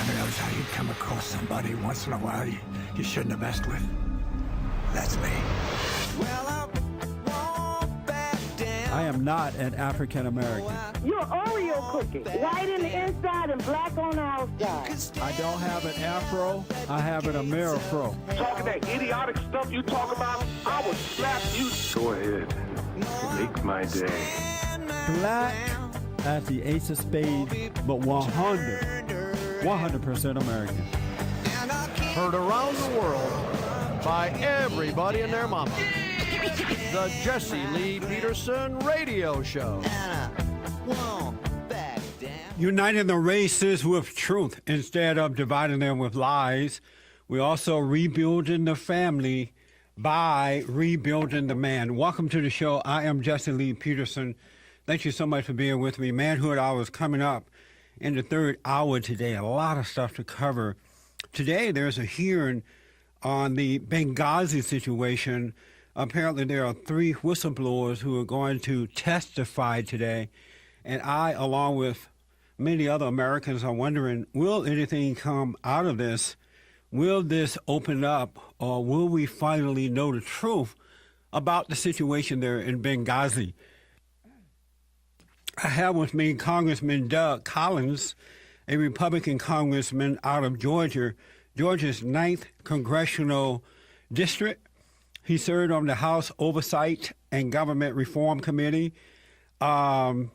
ever notice how you come across somebody once in a while you shouldn't have messed with? That's me. Well, I am not an African American. You're Oreo cookie, white in the inside and black on the outside. I don't have an afro, I have an Amerifro. Talking that idiotic stuff you talk about, I will slap you. Go ahead, make my day. Black as the ace of spades, but 100% American. Heard around the world by everybody and their mama. The Jesse Lee Peterson Radio Show. Uniting the races with truth instead of dividing them with lies. We're also rebuilding the family by rebuilding the man. Welcome to the show. I am Jesse Lee Peterson. Thank you so much for being with me. Manhood Hour is coming up in the third hour today. A lot of stuff to cover. Today, there's a hearing on the Benghazi situation. Apparently, there are 3 whistleblowers who are going to testify today. And I, along with many other Americans, are wondering, will anything come out of this? Will this open up, or will we finally know the truth about the situation there in Benghazi? I have with me Congressman Doug Collins, a Republican congressman out of Georgia, Georgia's 9th Congressional District. He served on the House Oversight and Government Reform Committee. And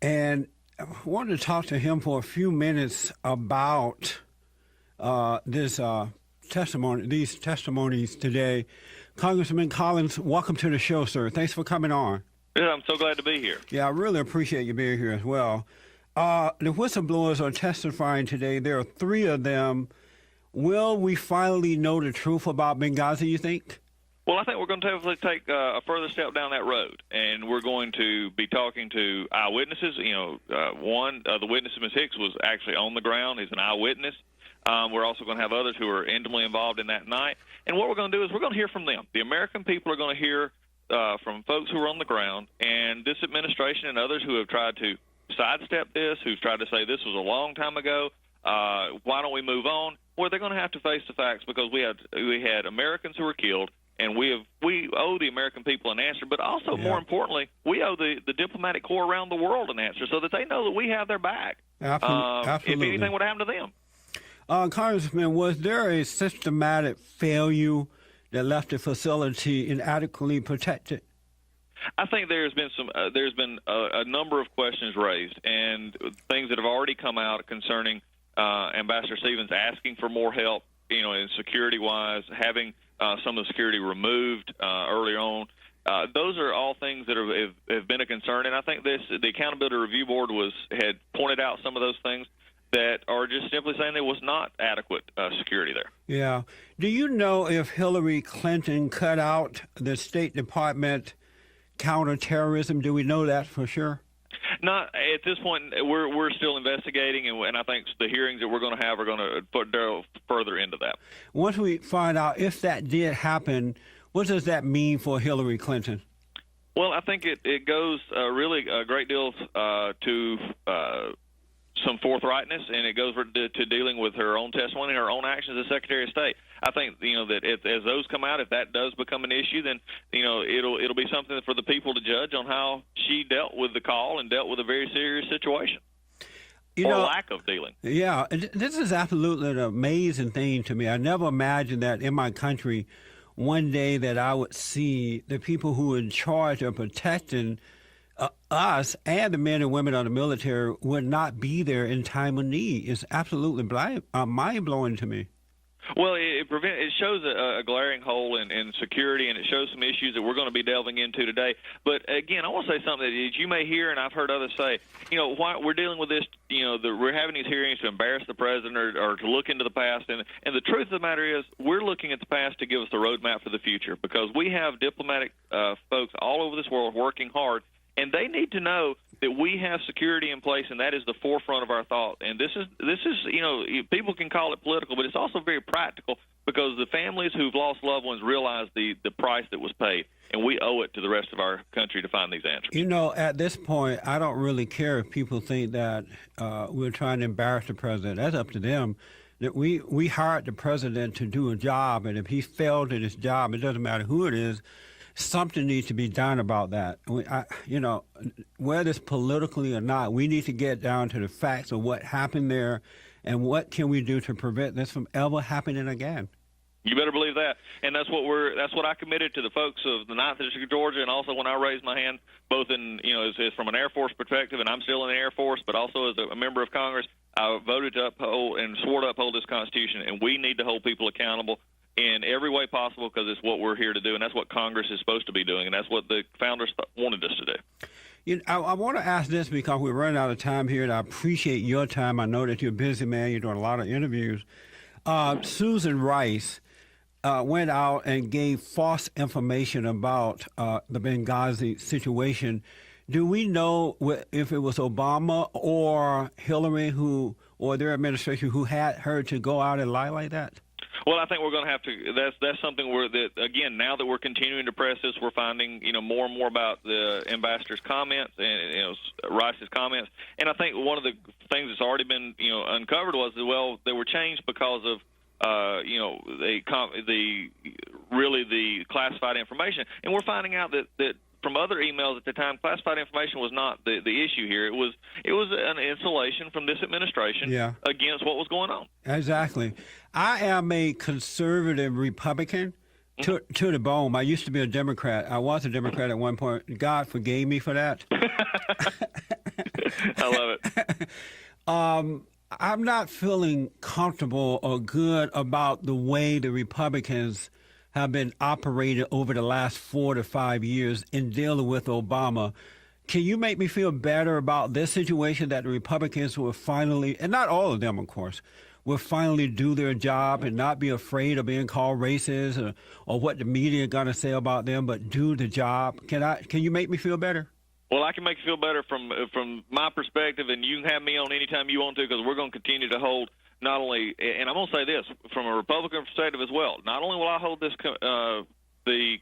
I wanted to talk to him for a few minutes about these testimonies today. Congressman Collins, welcome to the show, sir. Thanks for coming on. Yeah, I'm so glad to be here. Yeah, I really appreciate you being here as well. The whistleblowers are testifying today. There are 3 of them. Will we finally know the truth about Benghazi, you think? Well, I think we're going to definitely take a further step down that road, and we're going to be talking to eyewitnesses. One of the witnesses, Ms. Hicks, was actually on the ground. He's an eyewitness. We're also going to have others who are intimately involved in that night. And what we're going to do is we're going to hear from them. The American people are going to hear from folks who are on the ground, and this administration and others who have tried to sidestep this, who've tried to say this was a long time ago, why don't we move on? Well, they're going to have to face the facts, because we had Americans who were killed, and we owe the American people an answer. But also, more importantly, we owe the diplomatic corps around the world an answer, so that they know that we have their back. Absolutely. If anything would happen to them. Congressman, was there a systematic failure that left the facility inadequately protected? I think there's been a number of questions raised, and things that have already come out concerning Ambassador Stevens asking for more help, in security-wise, having some of the security removed earlier on. Those are all things that have been a concern, and I think the Accountability Review Board had pointed out some of those things that are just simply saying there was not adequate security there. Yeah. Do you know if Hillary Clinton cut out the State Department counterterrorism? Do we know that for sure? Not at this point. We're still investigating, and I think the hearings that we're going to have are going to delve further into that. Once we find out if that did happen, what does that mean for Hillary Clinton? Well, I think it goes really a great deal to some forthrightness, and it goes to dealing with her own testimony and her own actions as Secretary of State. I think that as those come out, if that does become an issue, then it'll be something for the people to judge on how she dealt with the call and dealt with a very serious situation. Lack of dealing. Yeah, this is absolutely an amazing thing to me. I never imagined that in my country one day that I would see the people who are in charge of protecting us and the men and women of the military would not be there in time of need. It's absolutely mind-blowing to me. Well, it shows a glaring hole in security, and it shows some issues that we're going to be delving into today. But again, I want to say something that you may hear, and I've heard others say, why we're dealing with this, we're having these hearings to embarrass the president or to look into the past. And the truth of the matter is, we're looking at the past to give us a roadmap for the future, because we have diplomatic folks all over this world working hard. And they need to know that we have security in place, and that is the forefront of our thought. And this is people can call it political, but it's also very practical because the families who've lost loved ones realize the price that was paid, and we owe it to the rest of our country to find these answers. At this point, I don't really care if people think that we're trying to embarrass the president. That's up to them. That we hired the president to do a job, and if he failed at his job, it doesn't matter who it is. Something needs to be done about that. Whether it's politically or not, we need to get down to the facts of what happened there and what can we do to prevent this from ever happening again. You better believe that, and that's what I committed to the folks of the 9th District of Georgia, and also when I raised my hand, both in as from an Air Force perspective, and I'm still in the Air Force, but also as a member of Congress, I voted to uphold and swore to uphold this Constitution, and we need to hold people accountable in every way possible because it's what we're here to do, and that's what Congress is supposed to be doing, and that's what the founders wanted us to do. I want to ask this because we're running out of time here, and I appreciate your time. I know that you're a busy man. You're doing a lot of interviews. Susan Rice went out and gave false information about the Benghazi situation. Do we know if it was Obama or Hillary or their administration who had her to go out and lie like that? Well, I think we're going to have to. That's something again, now that we're continuing to press this, we're finding more and more about the ambassador's comments and Rice's comments. And I think one of the things that's already been uncovered was they were changed because of the classified information. And we're finding out that from other emails at the time, classified information was not the issue here. It was an insulation from this administration against what was going on. Exactly. I am a conservative Republican to the bone. I used to be a Democrat. I was a Democrat at one point. God forgave me for that. I love it. I'm not feeling comfortable or good about the way the Republicans have been operating over the last 4 to 5 years in dealing with Obama. Can you make me feel better about this situation that the Republicans will finally, and not all of them, of course, will finally do their job and not be afraid of being called racist or what the media are going to say about them, but do the job? Can you make me feel better? Well, I can make you feel better from my perspective, and you can have me on anytime you want to because we're going to continue to hold not only, and I'm going to say this from a Republican perspective as well, not only will I hold this the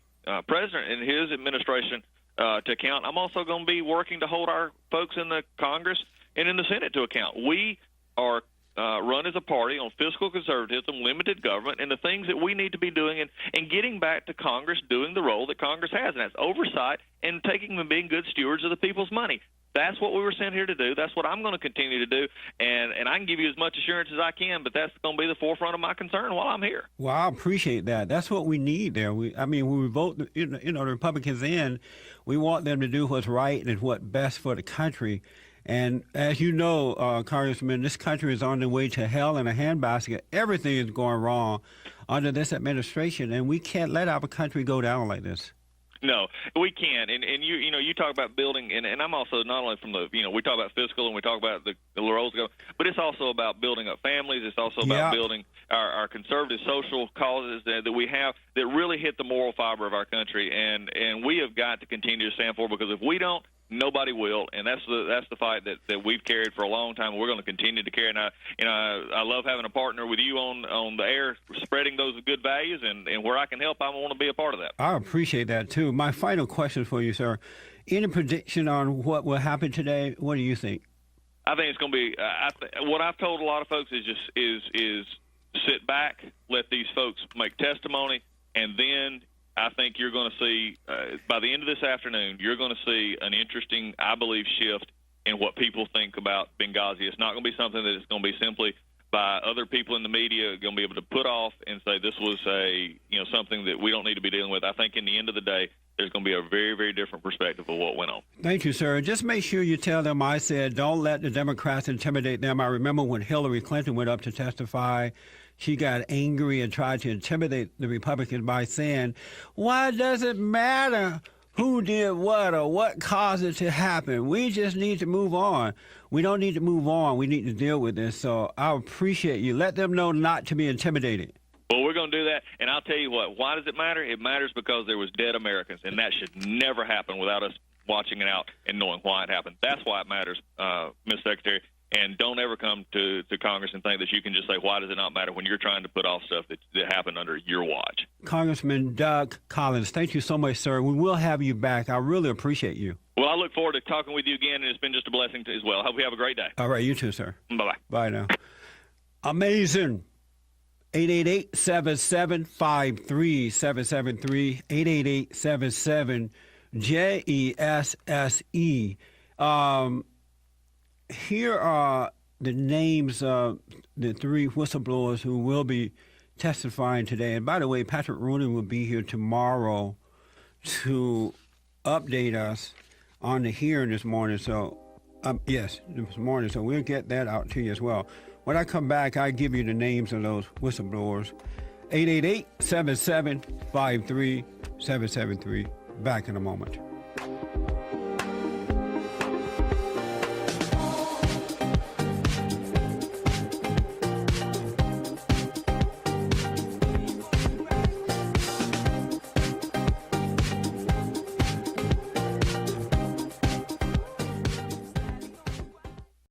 president and his administration to account, I'm also going to be working to hold our folks in the Congress and in the Senate to account. We are run as a party on fiscal conservatism, limited government, and the things that we need to be doing and getting back to Congress doing the role that Congress has, and that's oversight and taking and being good stewards of the people's money. That's what we were sent here to do. That's what I'm going to continue to do, and I can give you as much assurance as I can, but that's going to be the forefront of my concern while I'm here. Well, I appreciate that. That's what we need there. When we vote, the Republicans in, we want them to do what's right and what's best for the country. And as you know, Congressman, this country is on the way to hell in a handbasket. Everything is going wrong under this administration, and we can't let our country go down like this. No, we can't. And you talk about building, and I'm also not only from the, we talk about fiscal and we talk about the roles, but it's also about building up families. It's also about building our conservative social causes that we have that really hit the moral fiber of our country. And we have got to continue to stand for, because if we don't, nobody will, and that's the fight that we've carried for a long time, and we're going to continue to carry. And I love having a partner with you on the air, spreading those good values, and where I can help, I want to be a part of that. I appreciate that too. My final question for you, sir: any prediction on what will happen today? What do you think? I think it's going to be. What I've told a lot of folks is sit back, let these folks make testimony, and then I think you're going to see, by the end of this afternoon, you're going to see an interesting, I believe, shift in what people think about Benghazi. It's not going to be something that is going to be simply by other people in the media going to be able to put off and say this was something that we don't need to be dealing with. I think in the end of the day, there's going to be a very, very different perspective of what went on. Thank you, sir. Just make sure you tell them I said don't let the Democrats intimidate them. I remember when Hillary Clinton went up to testify, she got angry and tried to intimidate the Republicans by saying, why does it matter who did what or what caused it to happen? We just need to move on. We don't need to move on. We need to deal with this. So I appreciate you. Let them know not to be intimidated. Well, we're going to do that, and I'll tell you what. Why does it matter? It matters because there was dead Americans, and that should never happen without us watching it out and knowing why it happened. That's why it matters, Ms. Secretary. And don't ever come to Congress and think that you can just say, why does it not matter, when you're trying to put off stuff that happened under your watch. Congressman Doug Collins, thank you so much, sir. We will have you back. I really appreciate you. Well, I look forward to talking with you again, and it's been just a blessing as well. I hope you have a great day. All right, you too, sir. Bye-bye. Bye now. Amazing. 888-7753-773, 888-77-JESSE. Here are the names of the three whistleblowers who will be testifying today. And by the way, Patrick Rooney will be here tomorrow to update us on the hearing this morning. So, this morning. So we'll get that out to you as well. When I come back, I give you the names of those whistleblowers. 888-7753-773. Back in a moment.